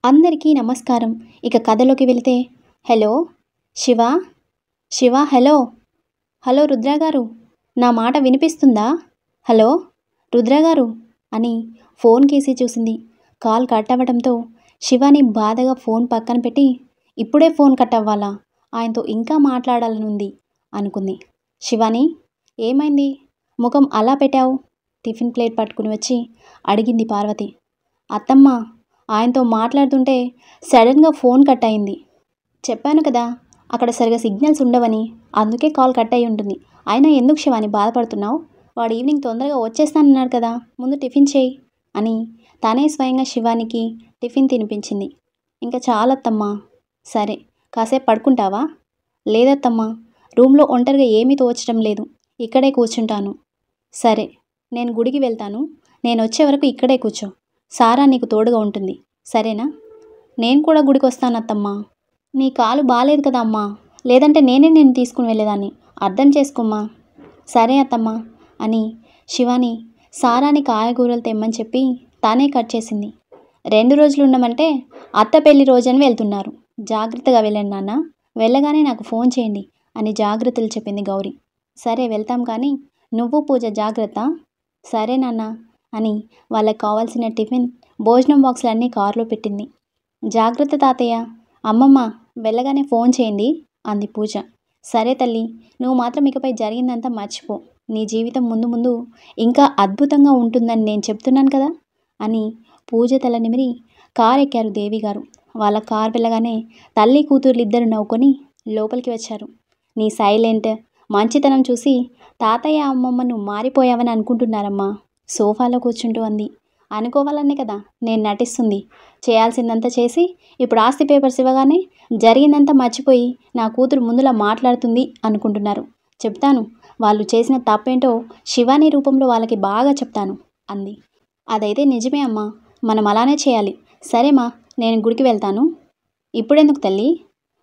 అందరికీ నమస్కారం. ఇక కథలోకి వెళితే, hello Shiva, Shiva, hello, hello Rudra గారు, నా మాట వినిపిస్తుందా? హలో రుద్ర గారు అని ఫోన్ కేసి చూసింది. కాల్ కట్ అవ్వడంతో శివాని బాధగా ఫోన్ పక్కన పెట్టి, ఇప్పుడే ఫోన్ కట్ అవ్వాలా, ఆయనతో ఇంకా మాట్లాడాలనుంది అనుకుంది. శివాని, ఏమైంది, ముఖం అలా పెట్టావు? టిఫిన్ ప్లేట్ పట్టుకుని వచ్చి అడిగింది పార్వతి. అత్తమ్మ, ఆయనతో మాట్లాడుతుంటే సడన్గా ఫోన్ కట్ అయింది. చెప్పాను కదా, అక్కడ సరిగా సిగ్నల్స్ ఉండవని, అందుకే కాల్ కట్ అయి ఉంటుంది. అయినా ఎందుకు శివాని బాధపడుతున్నావు? వాడు ఈవినింగ్ తొందరగా వచ్చేస్తానన్నాడు కదా, ముందు టిఫిన్ చేయి అని తానే స్వయంగా శివానికి టిఫిన్ తినిపించింది. ఇంకా చాలత్తమ్మా. సరే, కాసేపు పడుకుంటావా? లేదత్తమ్మా, రూమ్లో ఒంటరిగా ఏమీ తోచడం లేదు, ఇక్కడే కూర్చుంటాను. సరే, నేను గుడికి వెళ్తాను, నేను వచ్చే వరకు ఇక్కడే కూర్చో, సారా నీకు తోడుగా ఉంటుంది, సరేనా? నేను కూడా గుడికి వస్తాను అత్తమ్మా. నీ కాలు బాలేదు కదా అమ్మా, లేదంటే నేను తీసుకుని వెళ్ళేదాన్ని, అర్థం చేసుకోమ్మా. సరే అత్తమ్మా అని శివాని సారాని కాయగూరలు తెమ్మని చెప్పి తానే కట్ చేసింది. 2 రోజులు ఉండమంటే అత్త పెళ్లి రోజని వెళ్తున్నారు, జాగ్రత్తగా వెళ్ళండి నాన్న, వెళ్ళగానే నాకు ఫోన్ చేయండి అని జాగ్రత్తలు చెప్పింది గౌరీ. సరే వెళ్తాం, కానీ నువ్వు పూజ జాగ్రత్త. సరే నాన్న అని వాళ్ళకి కావాల్సిన టిఫిన్, భోజనం బాక్సులన్నీ కారులో పెట్టింది. జాగ్రత్త తాతయ్య, అమ్మమ్మ వెళ్ళగానే ఫోన్ చేయండి అంది పూజ. సరే తల్లి, నువ్వు మాత్రం ఇకపై జరిగిందంతా మర్చిపో, నీ జీవితం ముందు ముందు ఇంకా అద్భుతంగా ఉంటుందని నేను చెప్తున్నాను కదా అని పూజ తల నిమిరి కారు ఎక్కారు దేవి గారు. వాళ్ళ కారు వెళ్ళగానే తల్లి కూతుర్లు ఇద్దరు నవ్వుకొని లోపలికి వచ్చారు. నీ సైలెంట్ మంచితనం చూసి తాతయ్య అమ్మమ్మ నువ్వు మారిపోయావని అనుకుంటున్నారమ్మా, సోఫాలో కూర్చుంటూ అంది. అనుకోవాలనే కదా నేను నటిస్తుంది, చేయాల్సిందంతా చేసి ఇప్పుడు ఆస్తి పేపర్స్ ఇవ్వగానే జరిగిందంతా మర్చిపోయి నా కూతురు ముందులా మాట్లాడుతుంది అనుకుంటున్నారు. చెప్తాను, వాళ్ళు చేసిన తప్పేంటో శివాని రూపంలో వాళ్ళకి బాగా చెప్తాను అంది. అదైతే నిజమే అమ్మా, మనం అలానే చేయాలి. సరేమా, నేను గుడికి వెళ్తాను. ఇప్పుడెందుకు తల్లి?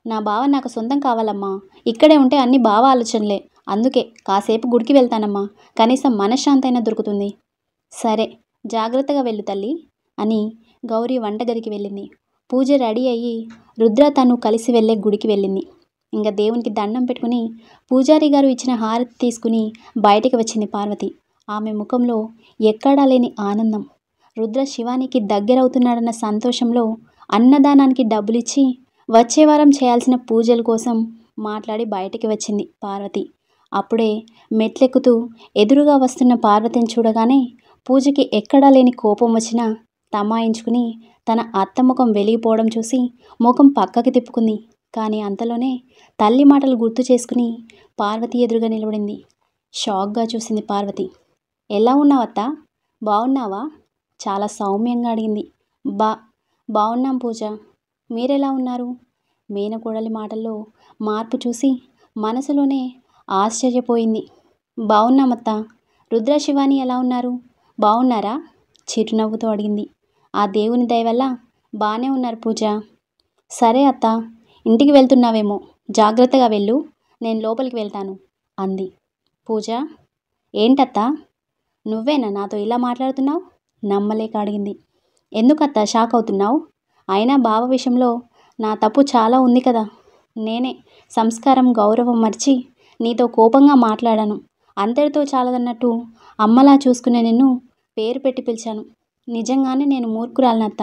నా బావ నాకు సొంతం కావాలమ్మా, ఇక్కడే ఉంటే అన్ని బావ ఆలోచనలే, అందుకే కాసేపు గుడికి వెళ్తానమ్మా, కనీసం మనశ్శాంతి అయినా దొరుకుతుంది. సరే, జాగ్రత్తగా వెళ్ళు తల్లి అని గౌరీ వంటగదికి వెళ్ళింది. పూజ రెడీ అయ్యి రుద్ర తను కలిసి వెళ్ళే గుడికి వెళ్ళింది. ఇంకా దేవునికి దండం పెట్టుకుని పూజారి గారు ఇచ్చిన హారతి తీసుకుని బయటికి వచ్చింది పార్వతి. ఆమె ముఖంలో ఎక్కడా లేని ఆనందం. రుద్ర శివానికి దగ్గరవుతున్నాడన్న సంతోషంలో అన్నదానానికి డబ్బులిచ్చి వచ్చే వారం చేయాల్సిన పూజల కోసం మాట్లాడి బయటికి వచ్చింది పార్వతి. అప్పుడే మెట్లెక్కుతూ ఎదురుగా వస్తున్న పార్వతిని చూడగానే పూజకి ఎక్కడా లేని కోపం వచ్చినా తమాయించుకుని తన అత్త ముఖం వెలిగిపోవడం చూసి ముఖం పక్కకి తిప్పుకుంది. కానీ అంతలోనే తల్లి మాటలు గుర్తు చేసుకుని పార్వతి ఎదురుగా నిలబడింది. షాక్గా చూసింది పార్వతి. ఎలా ఉన్నావు అత్త, బాగున్నావా? చాలా సౌమ్యంగా అడిగింది. బాగున్నాం పూజ, మీరెలా ఉన్నారు? మేనకోడలి మాటల్లో మార్పు చూసి మనసులోనే ఆశ్చర్యపోయింది. బాగున్నామత్తా. రుద్ర శివాని ఎలా ఉన్నారు, బాగున్నారా? చిరునవ్వుతో అడిగింది. ఆ దేవుని దయ వల్ల బాగానే ఉన్నారు పూజ. సరే అత్త, ఇంటికి వెళ్తున్నావేమో, జాగ్రత్తగా వెళ్ళు, నేను లోపలికి వెళ్తాను అంది. పూజ, ఏంటత్తా, నువ్వేనా నాతో ఇలా మాట్లాడుతున్నావు? నమ్మలేక అడిగింది. ఎందుకత్తా షాక్ అవుతున్నావు? అయినా బావ విషయంలో నా తప్పు చాలా ఉంది కదా, నేనే సంస్కారం గౌరవం మర్చి నీతో కోపంగా మాట్లాడాను. అంతటితో చాలదన్నట్టు అమ్మలా చూసుకునే నిన్ను పేరు పెట్టి పిలిచాను. నిజంగానే నేను మూర్ఖురాలనత్త.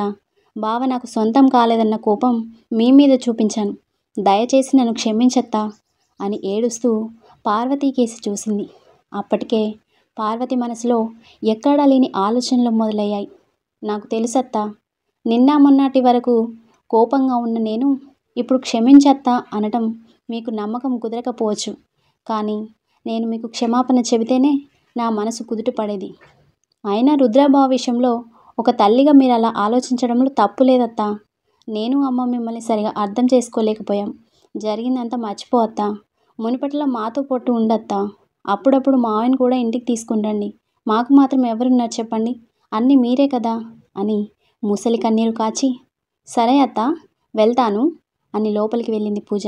బావ నాకు సొంతం కాలేదన్న కోపం మీ మీద చూపించాను, దయచేసి నన్ను క్షమించత్తా అని ఏడుస్తూ పార్వతీ కేసి చూసింది. అప్పటికే పార్వతి మనసులో ఎక్కడా లేని ఆలోచనలు మొదలయ్యాయి. నాకు తెలుసత్తా, నిన్న మొన్నటి వరకు కోపంగా ఉన్న నేను ఇప్పుడు క్షమించత్తా అనటం మీకు నమ్మకం కుదరకపోవచ్చు, కానీ నేను మీకు క్షమాపణ చెబితేనే నా మనసు కుదుట పడేది. అయినా రుద్రబావ విషయంలో ఒక తల్లిగా మీరు అలా ఆలోచించడంలో తప్పు లేదత్తా. నేను అమ్మ మిమ్మల్ని సరిగా అర్థం చేసుకోలేకపోయాం. జరిగిందంతా మర్చిపోవత్తా. మునిపట్ల మాతో పొట్టు ఉండత్తా. అప్పుడప్పుడు మావయ్యను కూడా ఇంటికి తీసుకుని, మాకు మాత్రం ఎవరున్నారు చెప్పండి, అన్నీ మీరే కదా అని ముసలి కన్నీరు కాచి, సరే అత్త వెళ్తాను అని లోపలికి వెళ్ళింది పూజ.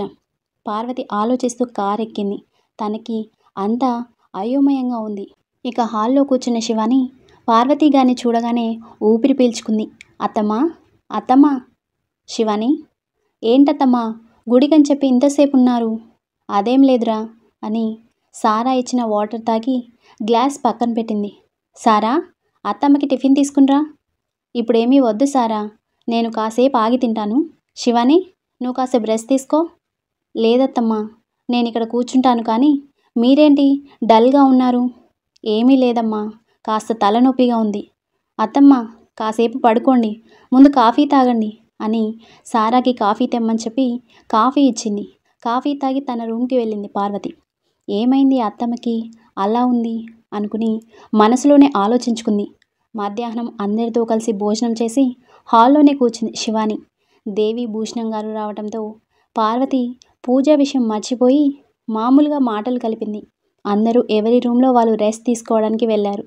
పార్వతి ఆలోచిస్తూ కారెక్కింది. తనకి అంతా అయోమయంగా ఉంది. ఇక హాల్లో కూర్చున్న శివాని పార్వతి గారిని చూడగానే ఊపిరి పీల్చుకుంది. అత్తమ్మా, అత్తమ్మా శివాని, ఏంటత్తమ్మా గుడికని చెప్పి ఇంతసేపు ఉన్నారు? అదేం లేదురా అని సారా ఇచ్చిన వాటర్ తాగి గ్లాస్ పక్కన పెట్టింది. సారా, అత్తమ్మకి టిఫిన్ తీసుకునిరా. ఇప్పుడేమీ వద్దు సారా, నేను కాసేపు ఆగి తింటాను. శివాని, నువ్వు కాసేపు రెస్ట్ తీసుకో. లేదత్తమ్మా, నేను ఇక్కడ కూర్చుంటాను కానీ మీరేంటి డల్గా ఉన్నారు? ఏమీ లేదమ్మా, కాస్త తలనొప్పిగా ఉంది. అత్తమ్మ, కాసేపు పడుకోండి, ముందు కాఫీ తాగండి అని సారాకి కాఫీ తెమ్మని చెప్పి కాఫీ ఇచ్చింది. కాఫీ తాగి తన రూమ్కి వెళ్ళింది పార్వతి. ఏమైంది అత్తమ్మకి అలా ఉంది అనుకుని మనసులోనే ఆలోచించుకుంది. మధ్యాహ్నం అందరితో కలిసి భోజనం చేసి హాల్లోనే కూర్చుంది శివాని. దేవి భూషణం గారు రావడంతో పార్వతి పూజ విషయం మర్చిపోయి మామూలుగా మాటలు కలిపింది. అందరూ ఎవరి రూమ్లో వాళ్ళు రెస్ట్ తీసుకోవడానికి వెళ్ళారు.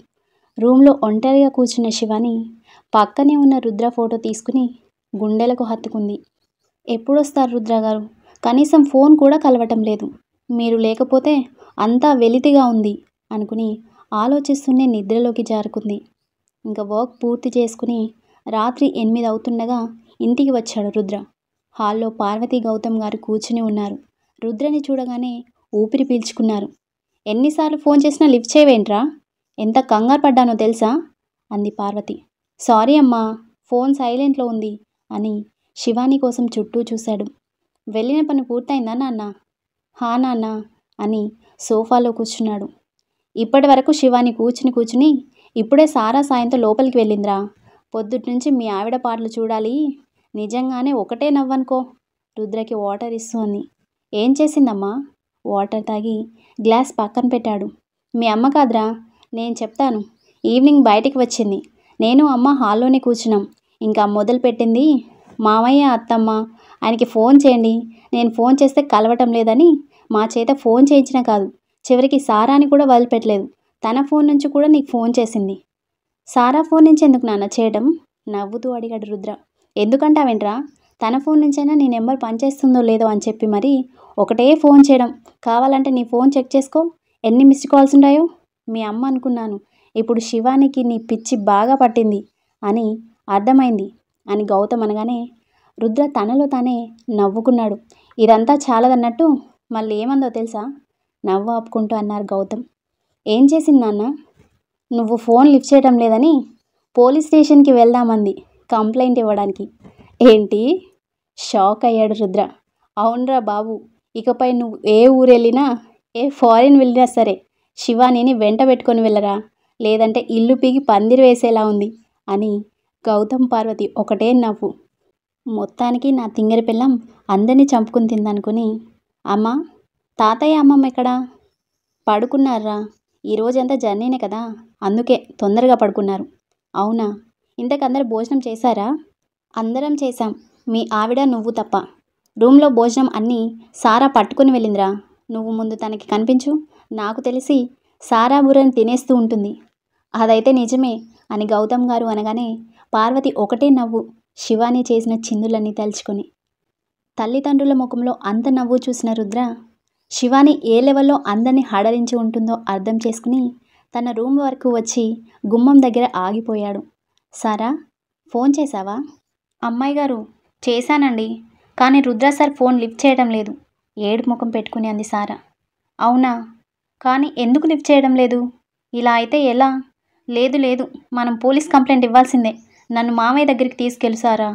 రూమ్లో ఒంటరిగా కూర్చున్న శివాని పక్కనే ఉన్న రుద్ర ఫోటో తీసుకుని గుండెలకు హత్తుకుంది. ఎప్పుడొస్తారు రుద్ర గారు? కనీసం ఫోన్ కూడా కలవటం లేదు. మీరు లేకపోతే అంతా వెలితిగా ఉంది అనుకుని ఆలోచిస్తూనే నిద్రలోకి జారుకుంది. ఇంకా వర్క్ పూర్తి చేసుకుని రాత్రి 8 అవుతుండగా ఇంటికి వచ్చాడు రుద్ర. హాల్లో పార్వతి గౌతమ్ గారు కూర్చుని ఉన్నారు. రుద్రని చూడగానే ఊపిరి పీల్చుకున్నారు. ఎన్నిసార్లు ఫోన్ చేసినా లిఫ్ట్ చేయవేంట్రా? ఎంత కంగారు పడ్డానో తెలుసా అంది పార్వతి. సారీ అమ్మా, ఫోన్ సైలెంట్లో ఉంది అని శివాని కోసం చుట్టూ చూశాడు. వెళ్ళిన పని పూర్తయిందా నాన్న? హా నాన్న అని సోఫాలో కూర్చున్నాడు. ఇప్పటి వరకు శివాని కూర్చుని ఇప్పుడే సారా సాయంతో లోపలికి వెళ్ళిందిరా. పొద్దుట్నుంచి మీ ఆవిడ పాటలు చూడాలి. నిజంగానే ఒకటే నవ్వనుకో. రుద్రకి వాటర్ ఇస్తూ అంది. ఏం చేసిందమ్మా? వాటర్ తాగి గ్లాస్ పక్కన పెట్టాడు. మీ అమ్మ కాదురా, నేను చెప్తాను. ఈవినింగ్ బయటికి వచ్చింది. నేను అమ్మ హాల్లోనే కూర్చున్నాం. ఇంకా మొదలుపెట్టింది, మామయ్య అత్తమ్మ ఆయనకి ఫోన్ చేయండి, నేను ఫోన్ చేస్తే కలవటం లేదని మా చేత ఫోన్ చేయించినా కాదు, చివరికి సారాని కూడా వదిలిపెట్టలేదు. తన ఫోన్ నుంచి కూడా నీకు ఫోన్ చేసింది. సారా ఫోన్ నుంచి ఎందుకు నాన్న చేయడం? నవ్వుతూ అడిగాడు రుద్ర. ఎందుకంటావేంట్రా? తన ఫోన్ నుంచైనా నీ నెంబర్ పనిచేస్తుందో లేదో అని చెప్పి మరి ఒకటే ఫోన్ చేయడం. కావాలంటే నీ ఫోన్ చెక్ చేసుకో, ఎన్ని మిస్డ్ కాల్స్ ఉన్నాయో. మీ అమ్మ అనుకున్నాను. ఇప్పుడు శివానికి నీ పిచ్చి బాగా పట్టింది అని అర్థమైంది అని గౌతమ్ అనగానే రుద్ర తనలో తానే నవ్వుకున్నాడు. ఇదంతా చాలదన్నట్టు మళ్ళీ ఏమందో తెలుసా? నవ్వు ఆపుకుంటూ అన్నారు గౌతమ్. ఏం చేసింది నాన్న? నువ్వు ఫోన్ లిఫ్ట్ చేయడం లేదని పోలీస్ స్టేషన్కి వెళ్దామంది కంప్లైంట్ ఇవ్వడానికి. ఏంటి? షాక్ అయ్యాడు రుద్ర. అవునరా బాబు, ఇకపై నువ్వు ఏ ఊరు వెళ్ళినా, ఏ ఫారిన్ వెళ్ళినా సరే శివానిని వెంట పెట్టుకొని వెళ్ళరా, లేదంటే ఇల్లు పీకి పందిరి వేసేలా ఉంది అని గౌతమ్ పార్వతి ఒకటే నవ్వు. మొత్తానికి నా తింగరి పిల్లం అందరినీ చంపుకుని తిందనుకుని. అమ్మ, తాతయ్య అమ్మమ్మ ఎక్కడా? పడుకున్నారా? ఈరోజంతా జర్నీనే కదా, అందుకే తొందరగా పడుకున్నారు. అవునా? ఇంతకందరు భోజనం చేశారా? అందరం చేశాం, మీ ఆవిడ నువ్వు తప్ప. రూమ్లో భోజనం అన్నీ సారా పట్టుకుని వెళ్ళిందిరా. నువ్వు ముందు తనకి కనిపించు. నాకు తెలిసి సారా బుర్రని తినేస్తూ ఉంటుంది. అదైతే నిజమే అని గౌతమ్ గారు అనగానే పార్వతి ఒకటే నవ్వు, శివాని చేసిన చిందులన్నీ తలుచుకొని. తల్లిదండ్రుల ముఖంలో అంత నవ్వు చూసిన రుద్ర శివాని ఏ లెవెల్లో అందరినీ హడరించి ఉంటుందో అర్థం చేసుకుని తన రూమ్ వరకు వచ్చి గుమ్మం దగ్గర ఆగిపోయాడు. సారా, ఫోన్ చేశావా? అమ్మాయి గారు, చేశానండి, కానీ రుద్ర సార్ ఫోన్ లిఫ్ట్ చేయడం లేదు. ఏడు ముఖం పెట్టుకుని అంది సారా. అవునా? కానీ ఎందుకు లిఫ్ట్ చేయడం లేదు? ఇలా అయితే ఎలా? లేదు, మనం పోలీస్ కంప్లైంట్ ఇవ్వాల్సిందే. నన్ను మామయ్య దగ్గరికి తీసుకెళ్ళు సారా.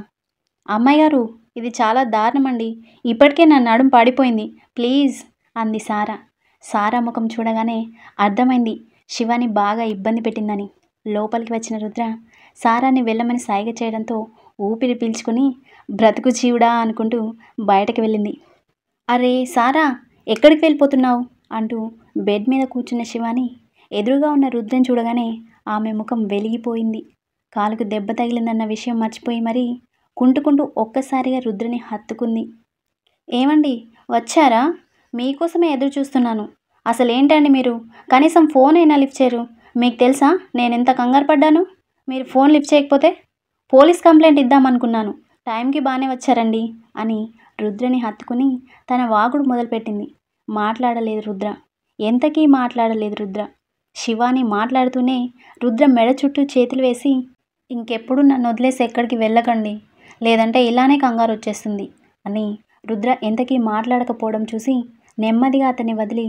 అమ్మాయి గారు, ఇది చాలా దారుణమండి. ఇప్పటికే నా నడుం పడిపోయింది, ప్లీజ్ అంది సారా. సారా ముఖం చూడగానే అర్థమైంది శివాని బాగా ఇబ్బంది పెట్టిందని. లోపలికి వచ్చిన రుద్ర సారాని వెళ్ళమని సైగ చేయడంతో ఊపిరి పీల్చుకుని బ్రతుకు జీవుడా అనుకుంటూ బయటకు వెళ్ళింది. అరే సారా, ఎక్కడికి వెళ్ళిపోతున్నావు అంటూ బెడ్ మీద కూర్చున్న శివాని ఎదురుగా ఉన్న రుద్రని చూడగానే ఆమె ముఖం వెలిగిపోయింది. కాలుకు దెబ్బ తగిలిందన్న విషయం మర్చిపోయి మరీ కుంటుకుంటూ ఒక్కసారిగా రుద్రని హత్తుకుంది. ఏమండి, వచ్చారా? మీకోసమే ఎదురు చూస్తున్నాను. అసలేంటండి మీరు? కనీసం ఫోన్ అయినా లిఫ్ట్ చేయరు. మీకు తెలుసా నేనెంత కంగారు పడ్డాను? మీరు ఫోన్ లిఫ్ట్ చేయకపోతే పోలీస్ కంప్లైంట్ ఇద్దామనుకున్నాను. టైంకి బాగానే వచ్చారండి అని రుద్రని హత్తుకుని తన వాగుడు మొదలుపెట్టింది. మాట్లాడలేదు రుద్ర. ఎంతకీ మాట్లాడలేదు రుద్ర. శివాని మాట్లాడుతూనే రుద్ర మెడ చుట్టూ చేతులు వేసి, ఇంకెప్పుడు నన్ను వదిలేసి ఎక్కడికి వెళ్ళకండి. లేదంటే ఇలానే కంగారు వచ్చేస్తుంది అని రుద్ర ఎంతకీ మాట్లాడకపోవడం చూసి నెమ్మదిగా అతన్ని వదిలి,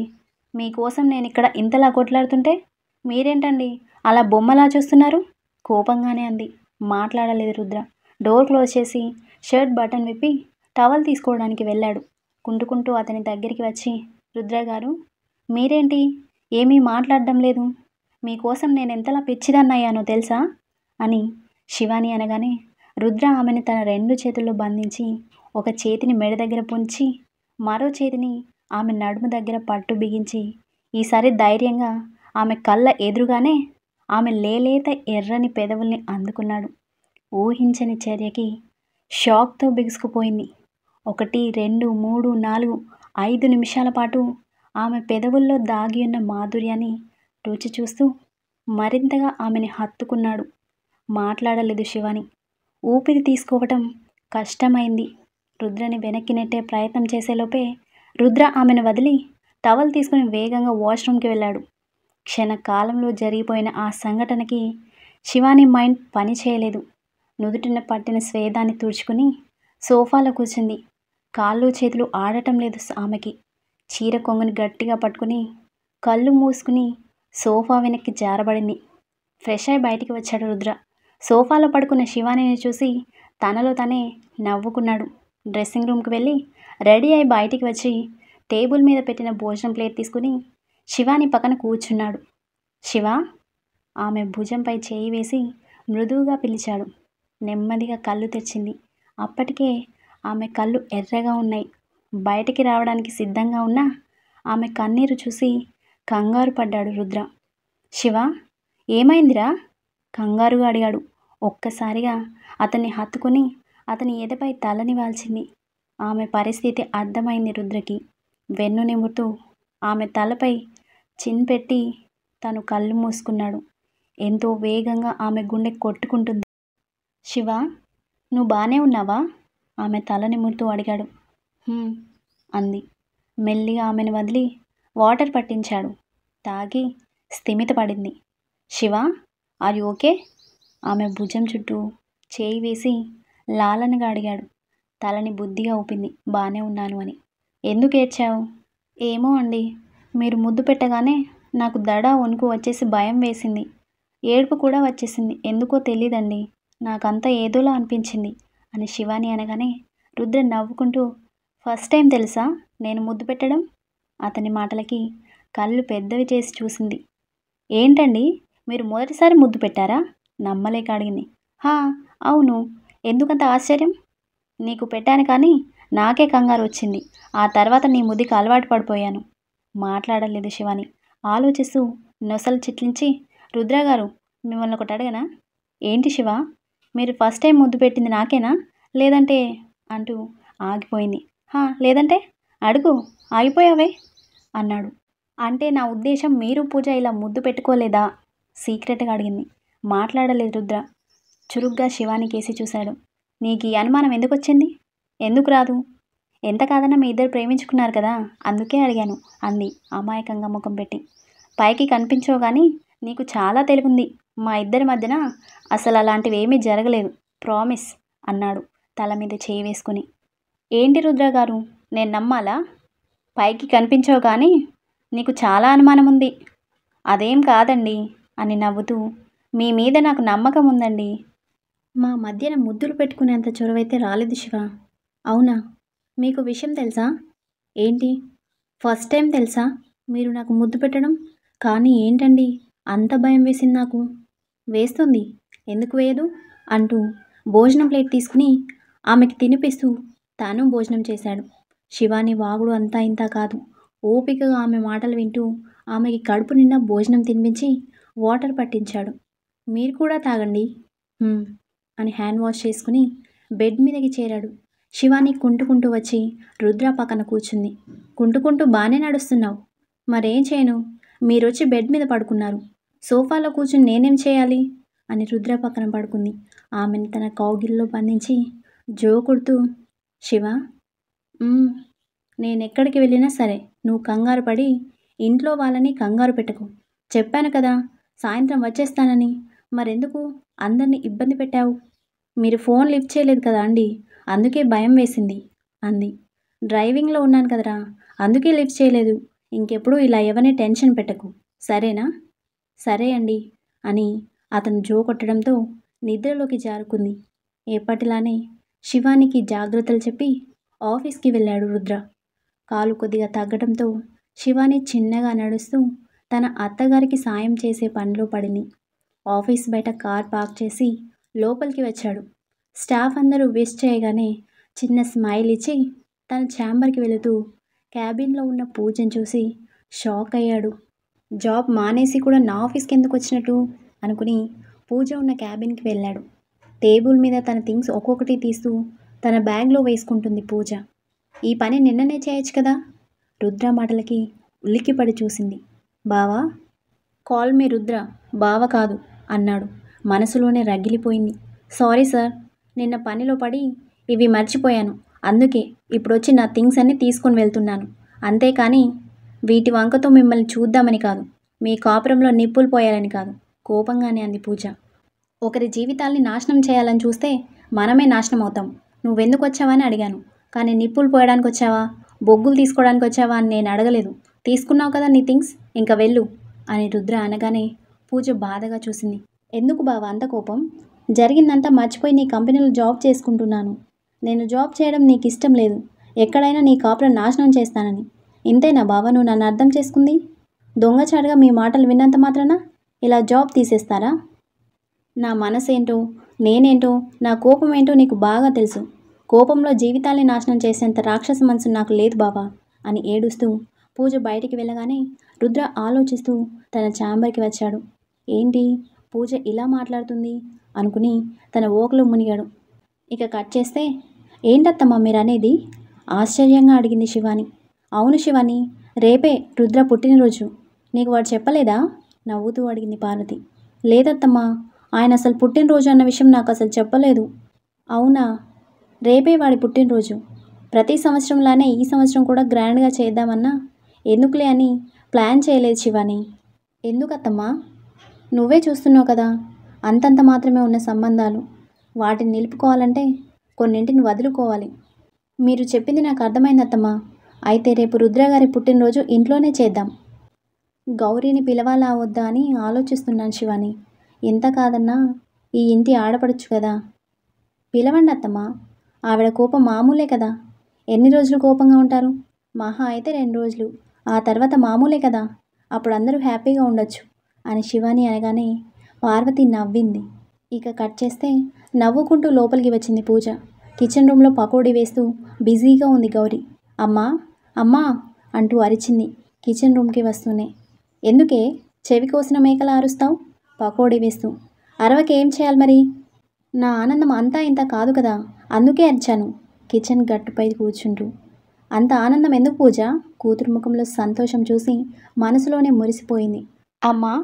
మీకోసం నేను ఇక్కడ ఇంతలా కొట్లాడుతుంటే మీరేంటండి అలా బొమ్మలా చూస్తున్నారు? కోపంగానే అంది. మాట్లాడలేదు రుద్ర. డోర్ క్లోజ్ చేసి షర్ట్ బటన్ విప్పి టవల్ తీసుకోవడానికి వెళ్ళాడు. కుంటుకుంటూ అతని దగ్గరికి వచ్చి, రుద్ర గారు, మీరేంటి ఏమీ మాట్లాడడం లేదు? మీకోసం నేను ఎంతలా పిచ్చిదన్నయ్యానో తెలుసా అని శివాని అనగానే రుద్ర ఆమెను తన 2 చేతుల్లో బంధించి ఒక చేతిని మెడ దగ్గర పొంచి మరో చేతిని ఆమె నడుము దగ్గర పట్టు బిగించి ఈసారి ధైర్యంగా ఆమె కళ్ళ ఎదురుగానే ఆమె లేలేత ఎర్రని పెదవుల్ని అందుకున్నాడు. ఊహించని చర్యకి షాక్తో బిగుసుకుపోయింది. 1, 2, 3, 4, 5 నిమిషాల పాటు ఆమె పెదవుల్లో దాగి ఉన్న మాధుర్యాన్ని రుచి చూస్తూ మరింతగా ఆమెని హత్తుకున్నాడు. మాట్లాడలేదు శివాని. ఊపిరి తీసుకోవటం కష్టమైంది. రుద్రని వెనక్కి నెట్టే ప్రయత్నం చేసేలోపే రుద్ర ఆమెను వదిలి టవల్ తీసుకుని వేగంగా వాష్రూమ్కి వెళ్ళాడు. క్షణకాలంలో జరిగిపోయిన ఆ సంఘటనకి శివాని మైండ్ పని చేయలేదు. నుదుటిన పట్టిన స్వేదాన్ని తుడుచుకుని సోఫాలో కూర్చుంది. కాళ్ళు చేతులు ఆడటం లేదు ఆమెకి. చీర కొంగుని గట్టిగా పట్టుకుని కళ్ళు మూసుకుని సోఫా వెనక్కి జారబడింది. ఫ్రెష్ అయి బయటికి వచ్చాడు రుద్ర. సోఫాలో పడుకున్న శివానిని చూసి తనలో తనే నవ్వుకున్నాడు. డ్రెస్సింగ్ రూమ్కి వెళ్ళి రెడీ అయి బయటికి వచ్చి టేబుల్ మీద పెట్టిన భోజనం ప్లేట్ తీసుకుని శివాని పక్కన కూర్చున్నాడు. శివ, ఆమె భుజంపై చేయి వేసి మృదువుగా పిలిచాడు. నెమ్మదిగా కళ్ళు తెచ్చింది. అప్పటికే ఆమె కళ్ళు ఎర్రగా ఉన్నాయి. బయటికి రావడానికి సిద్ధంగా ఉన్న ఆమె కన్నీరు చూసి కంగారు పడ్డాడు రుద్ర. శివ, ఏమైందిరా? కంగారుగా అడిగాడు. ఒక్కసారిగా అతన్ని హత్తుకుని అతని ఎదపై తలని వాల్చింది. ఆమె పరిస్థితి అర్థమైంది రుద్రకి. వెన్ను నిమురుతూ ఆమె తలపై చిన్ పెట్టి తను కళ్ళు మూసుకున్నాడు. ఎంతో వేగంగా ఆమె గుండె కొట్టుకుంటుంది. శివ, నువ్వు బానే ఉన్నావా? ఆమె తల నిమురుతూ అడిగాడు. అంది. మెల్లిగా ఆమెను వదిలి వాటర్ పట్టించాడు. తాగి స్థిమితపడింది. Shiva, are you okay? ఆమె భుజం చుట్టూ చేయి వేసి లాలనగా అడిగాడు. తలని బుద్ధిగా ఊపింది. బానే ఉన్నాను అని. ఎందుకు ఏడ్చావు? ఏమో అండి, మీరు ముద్దు పెట్టగానే నాకు దడ వణుకు వచ్చేసి భయం వేసింది. ఏడుపు కూడా వచ్చేసింది. ఎందుకో తెలీదండి, నాకంతా ఏదోలా అనిపించింది అని శివాని అనగానే రుద్ర నవ్వుకుంటూ, ఫస్ట్ టైం తెలుసా నేను ముద్దు పెట్టడం? అతని మాటలకి కళ్ళు పెద్దవి చేసి చూసింది. ఏంటండి, మీరు మొదటిసారి ముద్దు పెట్టారా? నమ్మలేక అడిగింది. హా, అవును. ఎందుకంత ఆశ్చర్యం? నీకు పెట్టాను కానీ నాకే కంగారు వచ్చింది. ఆ తర్వాత నీ ముద్దుకి అలవాటు పడిపోయాను. మాట్లాడలేదు శివాని. ఆలోచిస్తూ నొసలు చిట్లించి, రుద్ర గారు, మిమ్మల్ని ఒకటి అడగనా? ఏంటి శివ? మీరు ఫస్ట్ టైం ముద్దు పెట్టింది నాకేనా, లేదంటే అంటూ ఆగిపోయింది. లేదంటే అడుగు, ఆగిపోయావే అన్నాడు. అంటే నా ఉద్దేశం మీరు పూజ ఇలా ముద్దు పెట్టుకోలేదా? సీక్రెట్గా అడిగింది. మాట్లాడలేదు రుద్ర. చురుగ్గా శివాని కేసి చూశాడు. నీకు ఈ అనుమానం ఎందుకు వచ్చింది? ఎందుకు రాదు? ఎంత కాదన్నా మీ ఇద్దరు ప్రేమించుకున్నారు కదా, అందుకే అడిగాను అంది అమాయకంగా ముఖం పెట్టి. పైకి కనిపించవు కానీ నీకు చాలా తెలివుంది. మా ఇద్దరి మధ్యన అసలు అలాంటివి ఏమీ జరగలేదు, ప్రామిస్ అన్నాడు తల మీద చేయి వేసుకుని. ఏంటి రుద్ర గారు, నేను నమ్మాలా? పైకి కనిపించవు కానీ నీకు చాలా అనుమానం ఉంది. అదేం కాదండి అని నవ్వుతూ, మీ మీద నాకు నమ్మకం ఉందండి. మా మధ్యన ముద్దులు పెట్టుకునేంత చొరవైతే రాలేదు శివ. అవునా? మీకు విషయం తెలుసా? ఏంటి? ఫస్ట్ టైం తెలుసా మీరు నాకు ముద్దు పెట్టడం? కానీ ఏంటండి అంత భయం వేసింది నాకు. వేస్తుంది, ఎందుకు వేయదు అంటూ భోజనం ప్లేట్ తీసుకుని ఆమెకి తినిపిస్తూ తాను భోజనం చేశాడు. శివాని వాగుడు అంతా ఇంత కాదు. ఓపికగా ఆమె మాటలు వింటూ ఆమెకి కడుపు నిండా భోజనం తినిపించి వాటర్ పట్టించాడు. మీరు కూడా తాగండి అని హ్యాండ్ వాష్ చేసుకుని బెడ్ మీదకి చేరాడు. శివాని కుంటుకుంటూ వచ్చి రుద్ర పక్కన కూర్చుంది. కుంటుకుంటూ బాగానే నడుస్తున్నావు. మరేం చేయను, మీరొచ్చి బెడ్ మీద పడుకున్నారు. సోఫాలో కూర్చుని నేనేం చేయాలి అని రుద్ర పక్కన పడుకుంది. ఆమెను తన కౌగిల్లో బంధించి జో కొడుతూ, శివ, నేనెక్కడికి వెళ్ళినా సరే నువ్వు కంగారు పడి ఇంట్లో వాళ్ళని కంగారు పెట్టకు. చెప్పాను కదా సాయంత్రం వచ్చేస్తానని. మరెందుకు అందరినీ ఇబ్బంది పెట్టావు? మీరు ఫోన్ లిఫ్ట్ చేయలేదు కదా అండి, అందుకే భయం వేసింది అంది. డ్రైవింగ్లో ఉన్నాను కదరా, అందుకే లిఫ్ట్ చేయలేదు. ఇంకెప్పుడు ఇలా ఎవరిని టెన్షన్ పెట్టకు, సరేనా? సరే అండి అని అతను జో కొట్టడంతో నిద్రలోకి జారుకుంది. ఎప్పటిలానే శివానికి జాగ్రత్తలు చెప్పి ఆఫీస్కి వెళ్ళాడు రుద్ర. కాలు కొద్దిగా తగ్గడంతో శివాని చిన్నగా నడుస్తూ తన అత్తగారికి సాయం చేసే పనిలో పడింది. ఆఫీస్ బయట కార్ పార్క్ చేసి లోపలికి వచ్చాడు. స్టాఫ్ అందరూ విష్ చేయగానే చిన్న స్మైల్ ఇచ్చి తన ఛాంబర్కి వెళుతూ క్యాబిన్లో ఉన్న పూజను చూసి షాక్ అయ్యాడు. జాబ్ మానేసి కూడా నా ఆఫీస్కి ఎందుకు వచ్చినట్టు అనుకుని పూజ ఉన్న క్యాబిన్కి వెళ్ళాడు. టేబుల్ మీద తన థింగ్స్ ఒక్కొక్కటి తీస్తూ తన బ్యాగ్లో వేసుకుంటుంది పూజ. ఈ పని నిన్ననే చేయొచ్చు కదా. రుద్ర మాటలకి ఉలిక్కిపడి చూసింది. బావా? కాల్ మీ రుద్ర, బావ కాదు అన్నాడు. మనసులోనే రగిలిపోయింది. సారీ సార్, నిన్న పనిలో పడి ఇవి మర్చిపోయాను, అందుకే ఇప్పుడొచ్చి నా థింగ్స్ అన్నీ తీసుకొని వెళ్తున్నాను. అంతేకాని వీటి వంకతో మిమ్మల్ని చూద్దామని కాదు, మీ కాపురంలో నిప్పులు పోయాలని కాదు, కోపంగానే అంది పూజ. ఒకరి జీవితాల్ని నాశనం చేయాలని చూస్తే మనమే నాశనం అవుతాం. నువ్వెందుకు వచ్చావని అడిగాను, కానీ నిప్పులు పోయడానికి వచ్చావా, బొగ్గులు తీసుకోవడానికి వచ్చావా అని నేను అడగలేదు. తీసుకున్నావు కదా నీ థింగ్స్, ఇంకా వెళ్ళు అని రుద్ర అనగానే పూజ బాధగా చూసింది. ఎందుకు బావా అంత కోపం? జరిగిందంతా మర్చిపోయి నీ కంపెనీలో జాబ్ చేసుకుంటున్నాను. నేను జాబ్ చేయడం నీకు ఇష్టం లేదు, ఎక్కడైనా నీ కాపురం నాశనం చేస్తానని. ఇంతేనా బావా నువ్వు నన్ను అర్థం చేసుకుంది? దొంగచాటుగా మీ మాటలు విన్నంత మాత్రాన ఇలా జాబ్ తీసేస్తారా? నా మనసేంటో, నేనేంటో, నా కోపం ఏంటో నీకు బాగా తెలుసు. కోపంలో జీవితాల్ని నాశనం చేసేంత రాక్షస మనసు నాకు లేదు బావా అని ఏడుస్తూ పూజ బయటికి వెళ్ళగానే రుద్ర ఆలోచిస్తూ తన ఛాంబర్కి వచ్చాడు. ఏంటి పూజ ఇలా మాట్లాడుతుంది అనుకుని తన ఓకలో మునిగాడు. ఇక కట్ చేస్తే, ఏంటత్తమ్మా మీరనేది ఆశ్చర్యంగా అడిగింది శివాని. అవును శివాని, రేపే రుద్ర పుట్టినరోజు, నీకు వాడు చెప్పలేదా నవ్వుతూ అడిగింది పార్వతి. లేదత్తమ్మా, ఆయన అసలు పుట్టినరోజు అన్న విషయం నాకు అసలు చెప్పలేదు. అవునా, రేపే వాడి పుట్టినరోజు. ప్రతి సంవత్సరంలానే ఈ సంవత్సరం కూడా గ్రాండ్గా చేద్దామన్నా ఎందుకులే అని ప్లాన్ చేయలేదు శివాని. ఎందుకత్తమ్మా? నువ్వే చూస్తున్నావు కదా, అంతంత మాత్రమే ఉన్న సంబంధాలు, వాటిని నిలుపుకోవాలంటే కొన్నింటిని వదులుకోవాలి. మీరు చెప్పింది నాకు అర్థమైంది అత్తమ్మా. అయితే రేపు రుద్రగారి పుట్టినరోజు ఇంట్లోనే చేద్దాం. గౌరీని పిలవాలా వద్దా అని ఆలోచిస్తున్నాను శివాని. ఎంత కాదన్నా ఈ ఇంటి ఆడపడచ్చు కదా. పిలవండి అత్తమ్మా, ఆవిడ కోపం మామూలే కదా. ఎన్ని రోజులు కోపంగా ఉంటారు? మహా అయితే 2 రోజులు, ఆ తర్వాత మామూలే కదా. అప్పుడు అందరూ హ్యాపీగా ఉండొచ్చు అని శివాని అనగానే పార్వతి నవ్వింది. ఇక కట్ చేస్తే నవ్వుకుంటూ లోపలికి వచ్చింది పూజ. కిచెన్ రూమ్లో పకోడీ వేస్తూ బిజీగా ఉంది గౌరీ. అమ్మా అమ్మా అంటూ అరిచింది కిచెన్ రూమ్కి వస్తూనే. ఎందుకే చెవి కోసిన మేకలా అరుస్తావు పకోడీ వేస్తూ? అరవకి ఏం చేయాలి మరి? నా ఆనందం అంతా ఇంత కాదు కదా, అందుకే అరిచాను కిచెన్ గట్టుపై కూర్చుంటూ. అంత ఆనందం ఎందుకు పూజ? కూతురు ముఖంలో సంతోషం చూసి మనసులోనే మురిసిపోయింది. అమ్మా,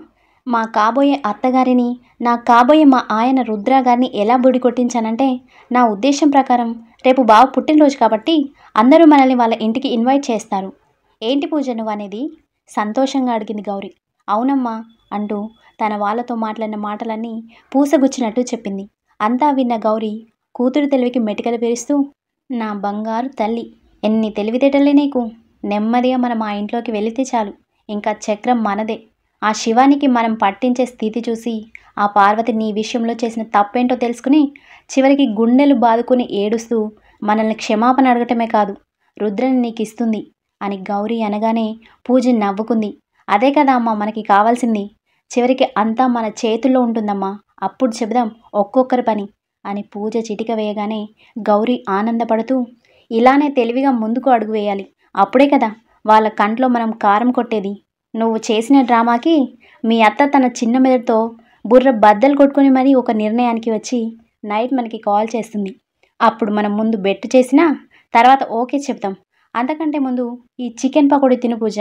మా కాబోయే అత్తగారిని, నా కాబోయే మా ఆయన రుద్ర గారిని ఎలా బుడి కొట్టించానంటే, నా ఉద్దేశం ప్రకారం రేపు బావ పుట్టినరోజు కాబట్టి అందరూ మనల్ని వాళ్ళ ఇంటికి ఇన్వైట్ చేస్తారు. ఏంటి పూజ నువ్వు అనేది? సంతోషంగా అడిగింది గౌరీ. అవునమ్మా అంటూ తన వాళ్ళతో మాట్లాడిన మాటలన్నీ పూసగుచ్చినట్టు చెప్పింది. అంతా విన్న గౌరీ కూతురు తెలివికి మెటికలు పేరుస్తూ, నా బంగారు తల్లి, ఎన్ని తెలివితేటలే నీకు. నెమ్మదిగా మనం ఆ ఇంట్లోకి వెళితే చాలు, ఇంకా చక్రం మనదే. ఆ శివానికి మనం పట్టించే స్థితి చూసి ఆ పార్వతి నీ విషయంలో చేసిన తప్పేంటో తెలుసుకుని చివరికి గుండెలు బాదుకుని ఏడుస్తూ మనల్ని క్షమాపణ అడగటమే కాదు, రుద్రని నీకు ఇస్తుంది అని గౌరీ అనగానే పూజ నవ్వుకుంది. అదే కదా అమ్మా మనకి కావాల్సింది. చివరికి అంతా మన చేతుల్లో ఉంటుందమ్మా, అప్పుడు చెబుదాం ఒక్కొక్కరి పని అని పూజ చిటిక వేయగానే గౌరీ ఆనందపడుతూ, ఇలానే తెలివిగా ముందుకు అడుగు వేయాలి, అప్పుడే కదా వాళ్ళ కంట్లో మనం కారం కొట్టేది. నువ్వు చేసిన డ్రామాకి మీ అత్త తన చిన్న మెదడుతో బుర్ర బద్దలు కొట్టుకుని మరీ ఒక నిర్ణయానికి వచ్చి నైట్ మనకి కాల్ చేస్తుంది. అప్పుడు మనం ముందు బెట్టు చేసినా తర్వాత ఓకే చెప్తాం. అంతకంటే ముందు ఈ చికెన్ పకోడీ తిను పూజ